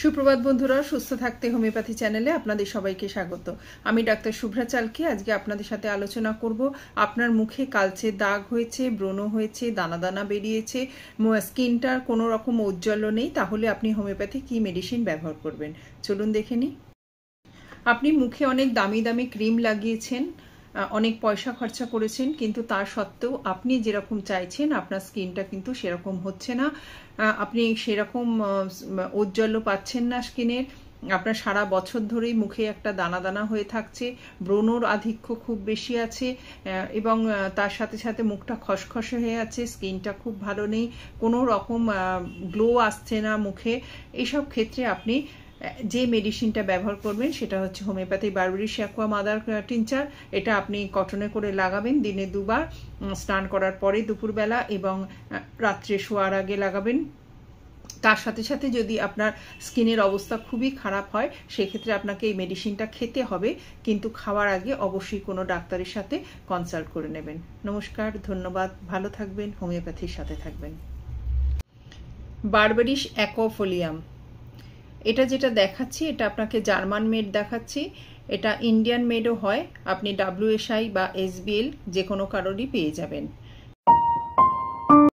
সুপ্রভাত বন্ধুরা, সুস্থ থাকতে হোমিওপ্যাথি চ্যানেলে আপনাদের সবাইকে স্বাগত। আমি ডাক্তার শুভ্রা চালকে আজকে আপনাদের সাথে আলোচনা করব আপনার মুখে কালচে দাগ হয়েছে, ব্রণ হয়েছে, দানা দানা বেরিয়েছে, স্কিনটার কোনো রকম ঔজ্জ্বল্য নেই, তাহলে আপনি হোমিওপ্যাথি কি মেডিসিন ব্যবহার করবেন চলুন দেখে নিই। আপনি মুখে অনেক দামি দামি ক্রিম লাগিয়েছেন, অনেক পয়সা খরচা করেছেন, কিন্তু তার সত্ত্বেও আপনি যেরকম চাইছেন আপনার স্কিনটা কিন্তু সেরকম হচ্ছে না। আপনি সেরকম ঔজ্জ্বল্য পাচ্ছেন না স্কিনের। আপনার সারা বছর ধরেই মুখে একটা দানা দানা হয়ে থাকছে, ব্রণর আধিক্য খুব বেশি আছে এবং তার সাথে সাথে মুখটা খসখসে হয়ে আছে, স্কিনটা খুব ভালো নেই, কোনো রকম গ্লো আসছে না মুখে। এইসব ক্ষেত্রে আপনি যে মেডিসিনটা ব্যবহার করবেন সেটা হচ্ছে homeopathy Burberry's aqua mother tincture. এটা আপনি কটনে করে লাগাবেন দিনে 2 বার, স্নান করার পরে দুপুরবেলা এবং রাত্রে শোয়ার আগে লাগাবেন। তার সাথে সাথে যদি আপনার স্কিনের অবস্থা খুবই খারাপ হয় সেক্ষেত্রে আপনাকে এই মেডিসিনটা খেতে হবে, কিন্তু খাওয়ার আগে অবশ্যই কোনো ডাক্তারের সাথে কনসাল্ট করে নেবেন। নমস্কার, ধন্যবাদ, ভালো থাকবেন, হোমিওপ্যাথির সাথে থাকবেন। বারবেরিস অ্যাকোফোলিয়াম, এটা যেটা দেখাচ্ছি এটা আপনাকে জার্মান মেড দেখাচ্ছি, এটা ইন্ডিয়ান মেডও হয়, আপনি WSI বা SBL যে কোনো কারোরই পেয়ে যাবেন।